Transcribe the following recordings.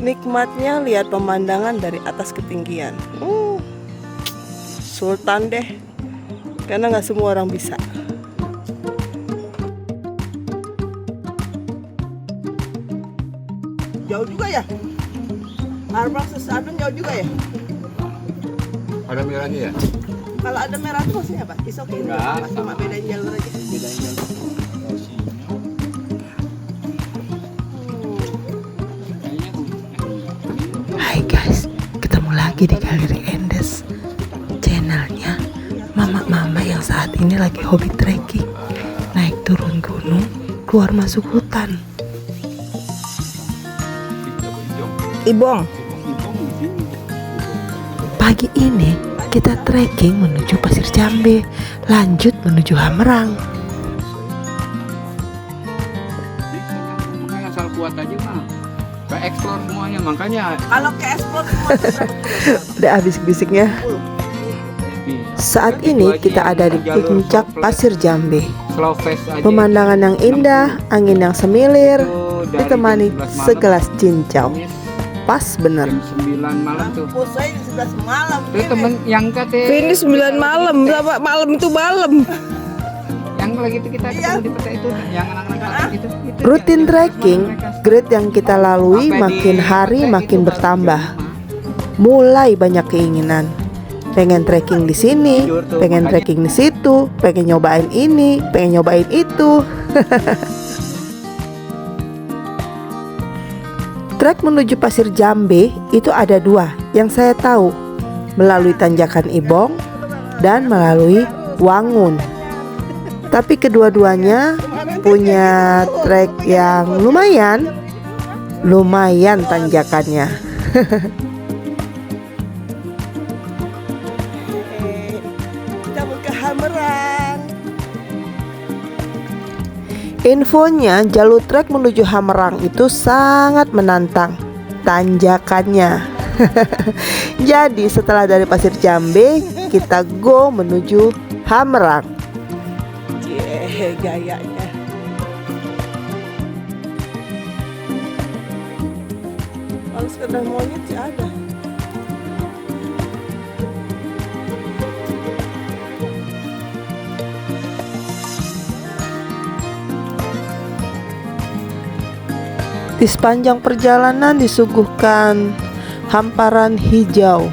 Nikmatnya lihat pemandangan dari atas ketinggian. Sultan deh, karena nggak semua orang bisa. Jauh juga ya? Arbak Sesadun jauh juga ya? Ada merahnya ya? Kalau ada merah itu maksudnya apa? Oke, Enggak, cuma bedain jalur aja. Bedain jalur. Hai guys, ketemu lagi di Galeri Endes, channelnya mama-mama yang saat ini lagi hobi trekking, naik turun gunung, keluar masuk hutan. Ibong, pagi ini kita trekking menuju Pasir Jambe, lanjut menuju Hammerang. Asal kuat aja mah, ke explore semuanya, makanya Kalau ke explore Udah habis bisiknya. Saat ini kita ada di puncak Pasir Jambe. slow fast aja. Pemandangan yang indah, angin yang semilir, ditemani segelas cincau. Pas bener. Jam 9 malam tuh. Mampus saya ini sudah semalam. Tuh temen yang kate Ini 9 malam, berapa malam itu malam. yang lagi itu kita ketemu di peta itu, yang anak-anak itu. Rutin trekking, grade yang kita lalui makin hari makin bertambah. Mulai banyak keinginan. Pengen trekking di sini, pengen trekking di situ, pengen nyobain ini, pengen nyobain itu. Trek menuju Pasir Jambe itu ada dua yang saya tahu, melalui tanjakan Ibong dan melalui Wangun. Tapi kedua-duanya punya trek yang lumayan tanjakannya. Kita mau ke Hammerang. Infonya, jalur trek menuju Hammerang itu sangat menantang tanjakannya. Jadi setelah dari Pasir Jambe, kita go menuju Hammerang. Gayanya. Kalau sepeda monyet sih ada. Di sepanjang perjalanan disuguhkan hamparan hijau.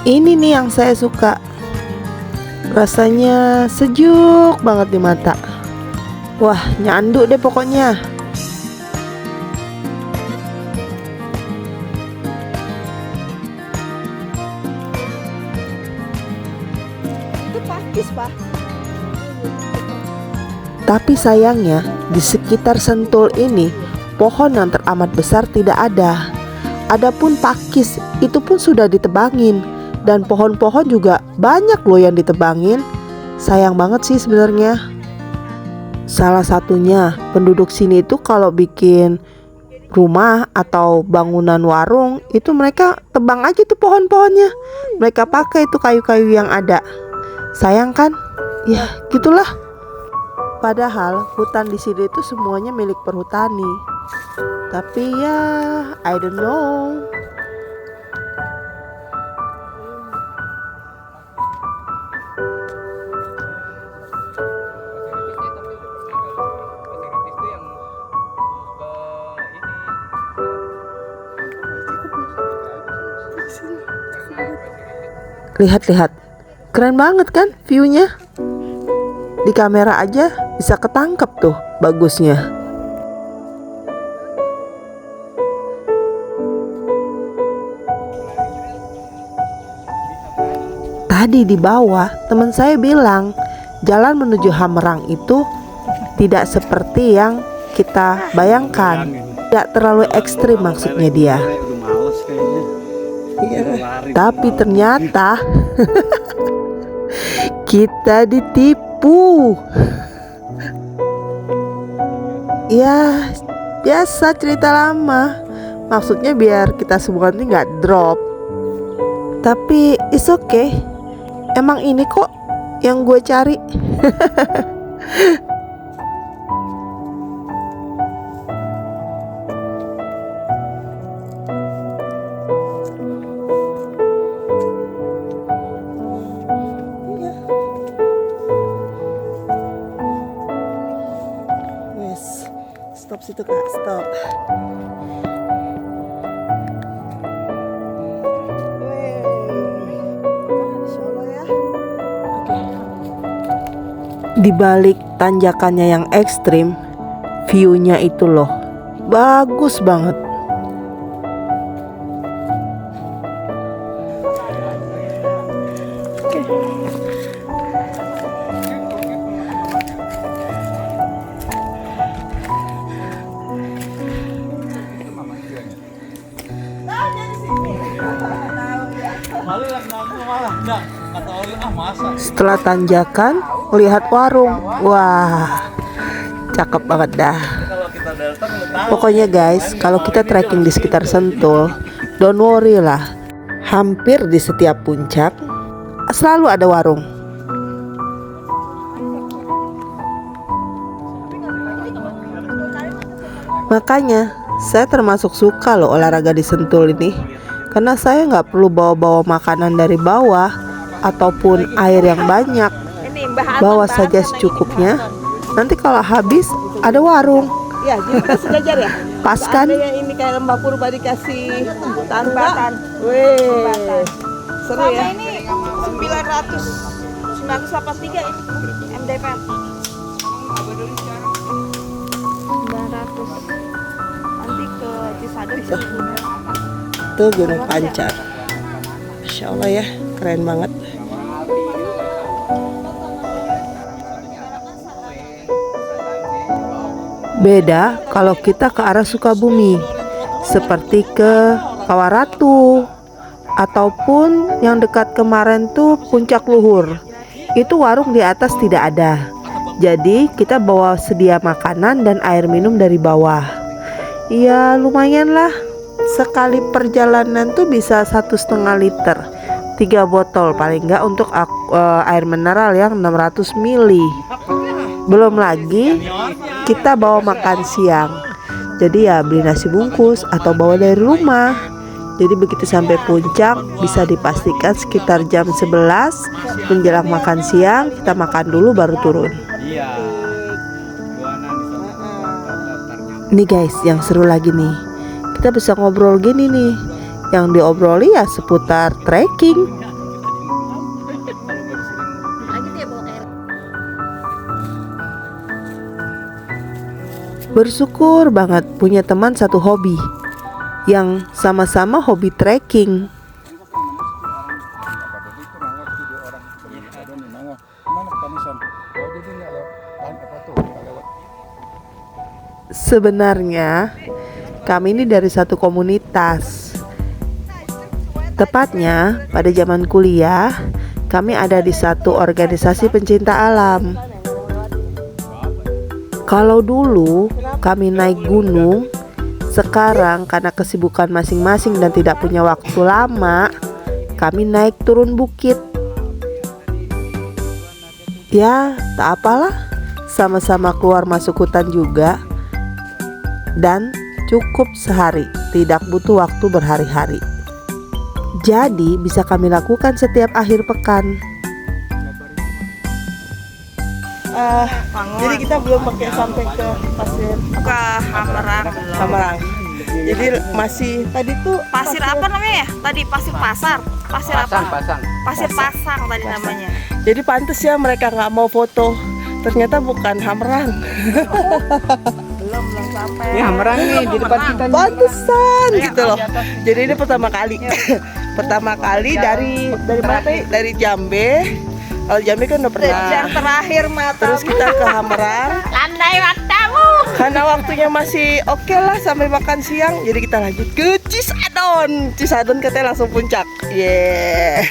Ini nih yang saya suka. Rasanya sejuk banget di mata. Wah, nyandu deh pokoknya. Itu pakis, Pak. Tapi sayangnya di sekitar Sentul ini pohon yang teramat besar tidak ada. Adapun pakis itu pun sudah ditebangin, dan pohon-pohon juga banyak loh yang ditebangin. Sayang banget sih sebenarnya. Salah satunya penduduk sini itu kalau bikin rumah atau bangunan warung itu mereka tebang aja tuh pohon-pohonnya. Mereka pakai itu kayu-kayu yang ada. Sayang kan? Ya gitulah. Padahal hutan di sini itu semuanya milik perhutani. Tapi ya, I don't know. Lihat-lihat, keren banget kan view-nya? Di kamera aja bisa ketangkep tuh bagusnya. Tadi di bawah teman saya bilang jalan menuju Hammerang itu tidak seperti yang kita bayangkan. Tidak terlalu ekstrim maksudnya dia. Tapi ternyata kita ditipu. Ya biasa cerita lama. Maksudnya biar kita semua ini nggak drop. Tapi it's okay. Emang ini kok yang gue cari. Stop situ Kak, stop. Masya Allah ya. Di balik tanjakannya yang ekstrim, view-nya itu loh bagus banget. Setelah tanjakan, lihat warung. Wah, cakep banget dah. Pokoknya guys, kalau kita trekking di sekitar Sentul, don't worry lah. Hampir di setiap puncak selalu ada warung. Makanya saya termasuk suka loh olahraga di Sentul ini, karena saya nggak perlu bawa-bawa makanan dari bawah ataupun air yang banyak. Bawa saja secukupnya. Nanti kalau habis ada warung. Ya, jadi kita sejajar ya. Pas kan? Ada yang ini kayak lembah purba dikasih tanpa. Weh, seru ya. Ini 983 ini MDPR. 900. Nanti ke Cisadon. Tuh Gunung Pancar. Masya Allah ya, keren banget. Beda kalau kita ke arah Sukabumi, seperti ke Kawaratu ataupun yang dekat kemarin tuh Puncak Luhur. Itu warung di atas tidak ada. Jadi kita bawa sedia makanan dan air minum dari bawah. Ya lumayan lah. Sekali perjalanan tuh bisa 1,5 liter, 3 botol paling enggak untuk air mineral yang 600 ml. Belum lagi kita bawa makan siang. Jadi ya beli nasi bungkus atau bawa dari rumah. Jadi begitu sampai puncak bisa dipastikan sekitar jam 11 menjelang makan siang, kita makan dulu baru turun. Nih guys, yang seru lagi nih, kita bisa ngobrol gini nih. Yang diobroli ya seputar trekking. Bersyukur banget punya teman satu hobi, yang sama-sama hobi trekking. Sebenarnya kami ini dari satu komunitas. Tepatnya pada zaman kuliah, kami ada di satu organisasi pencinta alam. Kalau dulu kami naik gunung, sekarang karena kesibukan masing-masing dan tidak punya waktu lama, kami naik turun bukit. Ya, tak apalah, sama-sama keluar masuk hutan juga. Dan cukup sehari, tidak butuh waktu berhari-hari. Jadi bisa kami lakukan setiap akhir pekan. Jadi kita belum pakai sampai ke pasir Ke Hamerang. Hamerang. Jadi masih tadi tuh Pasir apa namanya ya? Tadi pasir pasar. Pasir apa? Pasang. Pasir pasang tadi namanya. Jadi pantas ya mereka nggak mau foto. Ternyata bukan Hamerang. belum sampai. Ini Hamerang nih di depan kita. Pantesan gitu loh. Jadi ini pertama kali. Pertama kali dari mana tadi? Dari Jambe. Kalau Jambe kan udah pernah. Yang terakhir mata. Terus kita ke Hamerang. Landai matamu. Karena waktunya masih oke lah sampai makan siang. Jadi kita lanjut ke Cisadon. Cisadon katanya langsung puncak. Yeah.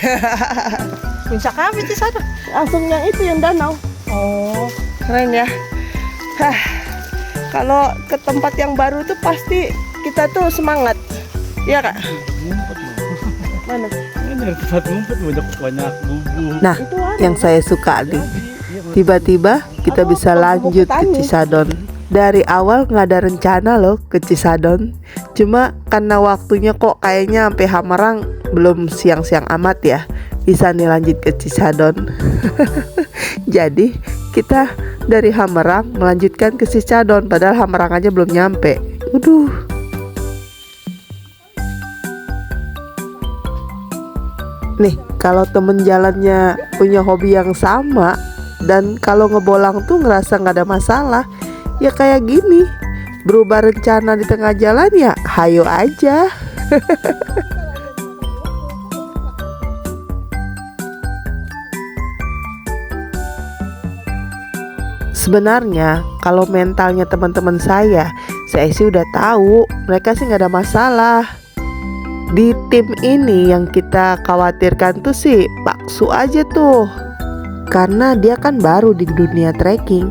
Puncak apa Cisadon? Langsung yang itu yang danau. Oh, keren ya. Kalau ke tempat yang baru tuh pasti kita tuh semangat. Iya Kak? Mana? Ini tempat ngumpet banyak bubu. Nah, yang saya suka nih, tiba-tiba kita bisa lanjut ke Cisadon. Dari awal nggak ada rencana loh ke Cisadon. Cuma karena waktunya kok kayaknya sampai Hamerang belum siang-siang amat ya. Bisa nih lanjut ke Cisadon. Jadi kita dari Hamerang melanjutkan ke Sicadon, padahal Hamerang aja belum nyampe. Waduh. Nih, kalau temen jalannya punya hobi yang sama dan kalau ngebolang tuh ngerasa nggak ada masalah, ya kayak gini. Berubah rencana di tengah jalan ya, hayo aja. Sebenarnya kalau mentalnya teman-teman saya sih udah tahu mereka sih nggak ada masalah. Di tim ini yang kita khawatirkan tuh sih Pak Su aja tuh, karena dia kan baru di dunia trekking.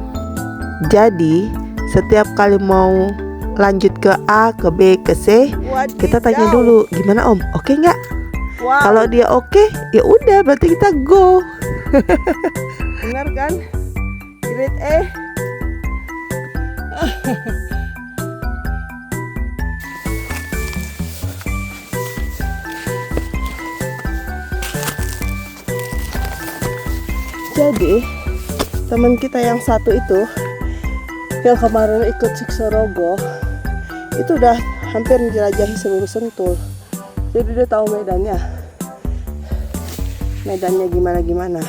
Jadi setiap kali mau lanjut ke A, ke B, ke C, kita tanya dulu gimana Om, oke nggak? Wow. Kalau dia oke, ya udah berarti kita go. Benar kan? Grade E. Jadi teman kita yang satu itu yang kemarin ikut Siksorogo itu udah hampir menjelajahi seluruh Sentul. Jadi dia tahu medannya gimana.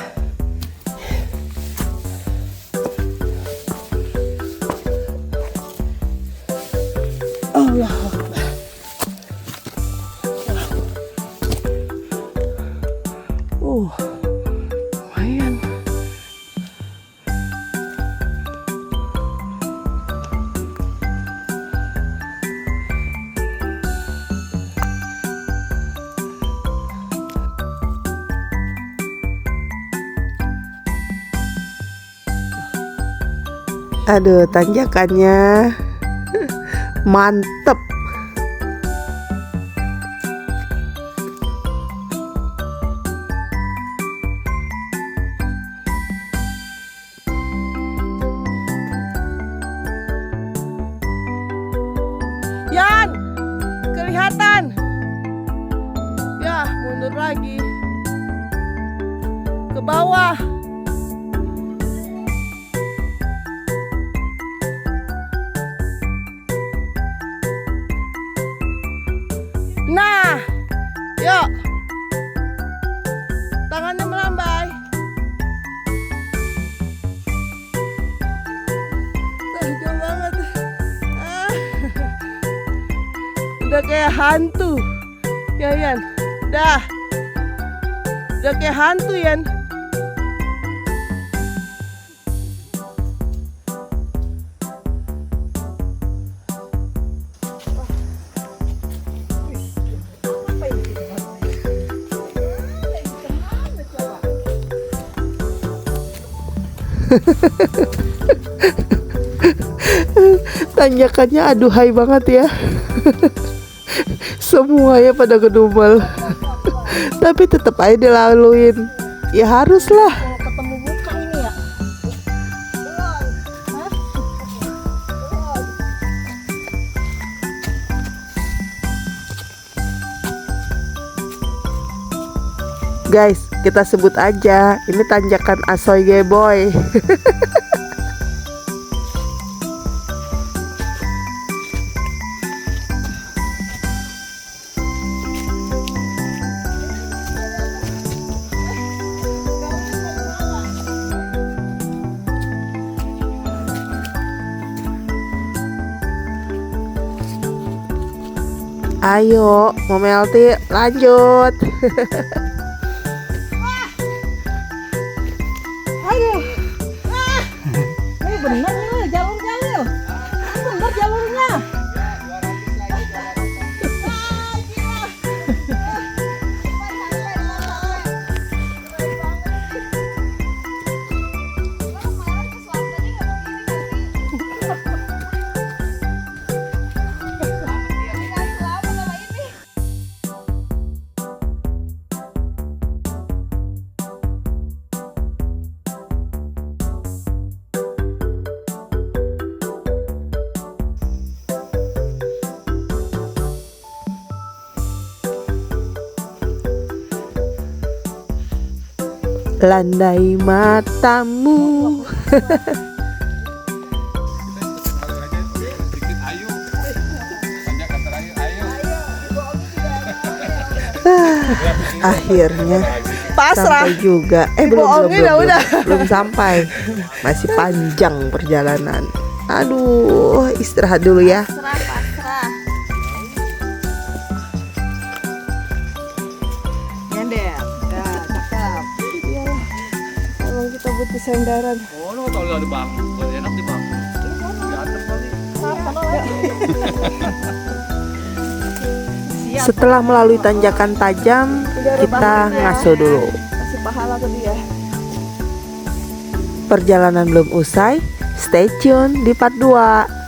Allah Akbar. Lumayan. Aduh, tanjakannya mantep. Yan, kelihatan. Ya, mundur lagi. Ke bawah. Nah, yuk. Tangannya melambai. Jauh banget. Udah kayak hantu. Ya, Yan. Udah kayak hantu, Yan. Tanjakannya aduhai banget ya. Semuanya pada gedumel. Tapi tetap aja dilaluin. Ya haruslah. Ketemu buka ini ya. Guys, kita sebut aja ini tanjakan Asoy Boy. Ayo, mau Melty lanjut. Ini bener nih jalurnya. Bener jalurnya. Landai matamu. Akhirnya Pasrah. sampai juga. Belum Dibohongin ya udah. belum sampai. Masih panjang perjalanan. Aduh, istirahat dulu ya. Nyender. Ya, cakep. Iyalah. Emang kita butuh sandaran. Oh, lu tau ada bangku. Enak di bangku. Di atas kali. Setelah melalui tanjakan tajam, kita ngaso dulu. Kasih pahala ke dia. Perjalanan belum usai. Stay tune di part 2.